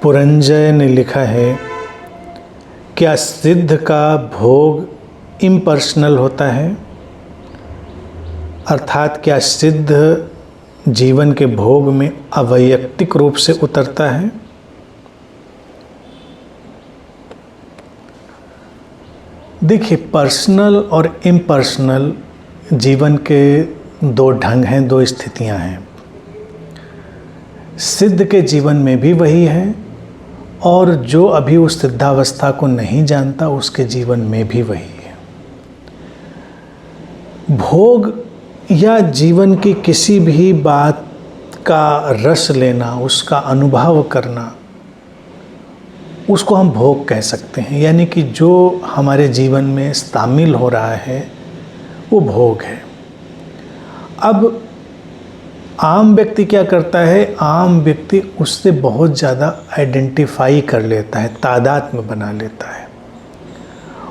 पुरंजय ने लिखा है, क्या सिद्ध का भोग इम्पर्सनल होता है? अर्थात क्या सिद्ध जीवन के भोग में अवैयक्तिक रूप से उतरता है? देखिए, पर्सनल और इम्पर्सनल जीवन के दो ढंग हैं, दो स्थितियां हैं। सिद्ध के जीवन में भी वही है और जो अभी उस सिद्धावस्था को नहीं जानता उसके जीवन में भी वही है। भोग या जीवन की किसी भी बात का रस लेना, उसका अनुभव करना, उसको हम भोग कह सकते हैं। यानी कि जो हमारे जीवन में शामिल हो रहा है वो भोग है। अब आम व्यक्ति क्या करता है? आम व्यक्ति उससे बहुत ज़्यादा आइडेंटिफाई कर लेता है, तादाद में बना लेता है।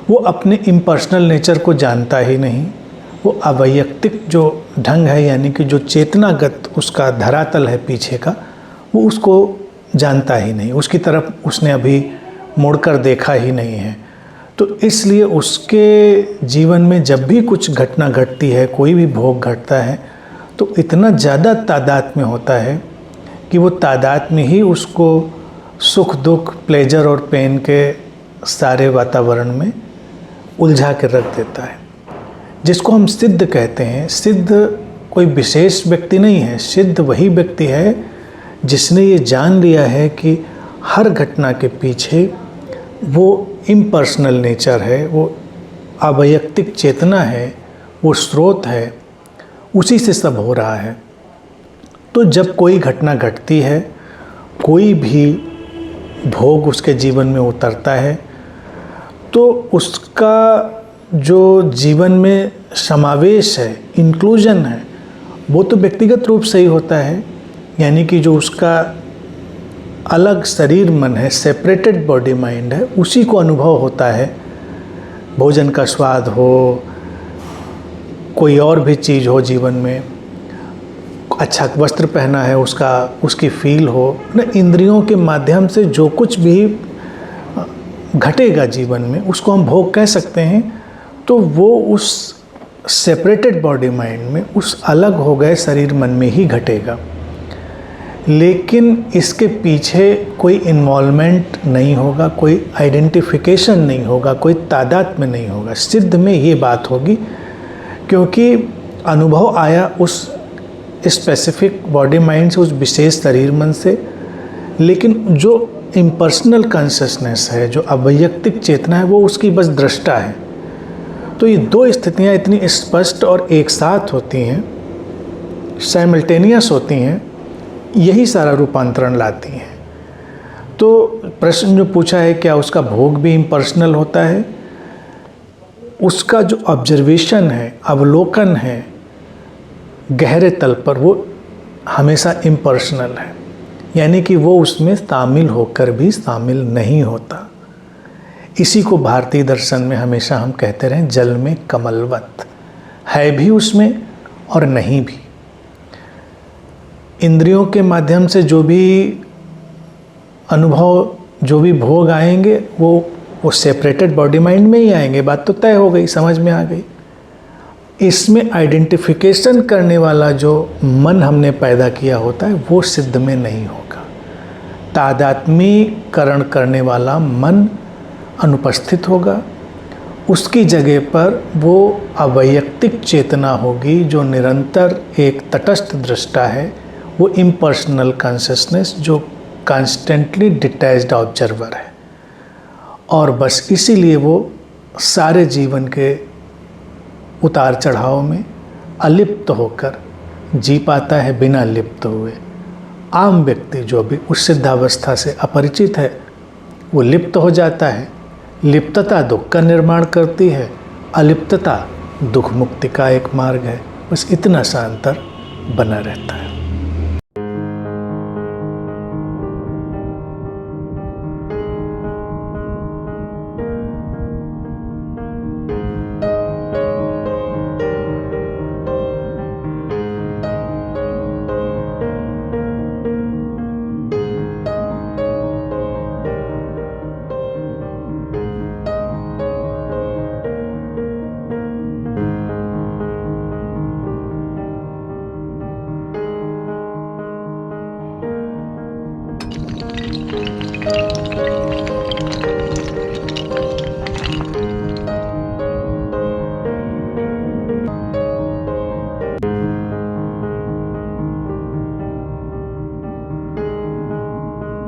वो अपने इम्पर्सनल नेचर को जानता ही नहीं। वो अवैयक्तिक जो ढंग है, यानी कि जो चेतनागत उसका धरातल है पीछे का, वो उसको जानता ही नहीं, उसकी तरफ उसने अभी मुड़कर देखा ही नहीं है। तो इसलिए उसके जीवन में जब भी कुछ घटना घटती है, कोई भी भोग घटता है, तो इतना ज़्यादा तादाद में होता है कि वो तादाद में ही उसको सुख दुख, प्लेजर और पेन के सारे वातावरण में उलझा कर रख देता है, जिसको हम सिद्ध कहते हैं। सिद्ध कोई विशेष व्यक्ति नहीं है। सिद्ध वही व्यक्ति है जिसने ये जान लिया है कि हर घटना के पीछे वो इम्पर्सनल नेचर है, वो अवैयक्तिक चेतना है, वो स्रोत है, उसी से सब हो रहा है। तो जब कोई घटना घटती है, कोई भी भोग उसके जीवन में उतरता है, तो उसका जो जीवन में समावेश है, इंक्लूजन है, वो तो व्यक्तिगत रूप से ही होता है। यानी कि जो उसका अलग शरीर मन है, सेपरेटेड बॉडी माइंड है, उसी को अनुभव होता है। भोजन का स्वाद हो, कोई और भी चीज़ हो जीवन में, अच्छा वस्त्र पहना है उसकी फील हो ना, इंद्रियों के माध्यम से जो कुछ भी घटेगा जीवन में उसको हम भोग कह सकते हैं। तो वो उस सेपरेटेड बॉडी माइंड में, उस अलग हो गए शरीर मन में ही घटेगा। लेकिन इसके पीछे कोई इन्वॉल्वमेंट नहीं होगा, कोई आइडेंटिफिकेशन नहीं होगा, कोई तादाद में नहीं होगा। सिद्ध में ये बात होगी, क्योंकि अनुभव आया उस स्पेसिफिक बॉडी माइंड से, उस विशेष शरीर मन से। लेकिन जो इम्पर्सनल कॉन्शियसनेस है, जो अवैयक्तिक चेतना है, वो उसकी बस दृष्टा है। तो ये दो स्थितियाँ इतनी स्पष्ट और एक साथ होती हैं, साइमल्टेनियस होती हैं, यही सारा रूपांतरण लाती हैं। तो प्रश्न जो पूछा है, क्या उसका भोग भी इम्पर्सनल होता है? उसका जो ऑब्जर्वेशन है, अवलोकन है गहरे तल पर, वो हमेशा इम्पर्सनल है। यानी कि वो उसमें शामिल होकर भी शामिल नहीं होता। इसी को भारतीय दर्शन में हमेशा हम कहते रहे, जल में कमलवत, है भी उसमें और नहीं भी। इंद्रियों के माध्यम से जो भी अनुभव, जो भी भोग आएंगे, वो सेपरेटेड बॉडी माइंड में ही आएंगे। बात तो तय हो गई, समझ में आ गई। इसमें आइडेंटिफिकेशन करने वाला जो मन हमने पैदा किया होता है, वो सिद्ध में नहीं होगा। तादात्म्यीकरण करने वाला मन अनुपस्थित होगा। उसकी जगह पर वो अवैयक्तिक चेतना होगी, जो निरंतर एक तटस्थ दृष्टा है, वो इम्पर्सनल कॉन्शियसनेस, जो कॉन्स्टेंटली डिटैच्ड ऑब्जर्वर है। और बस इसीलिए वो सारे जीवन के उतार चढ़ाव में अलिप्त होकर जी पाता है, बिना लिप्त हुए। आम व्यक्ति जो भी उस सिद्धावस्था से अपरिचित है, वो लिप्त हो जाता है। लिप्तता दुख का निर्माण करती है, अलिप्तता दुख मुक्ति का एक मार्ग है। बस इतना सा अंतर बना रहता है।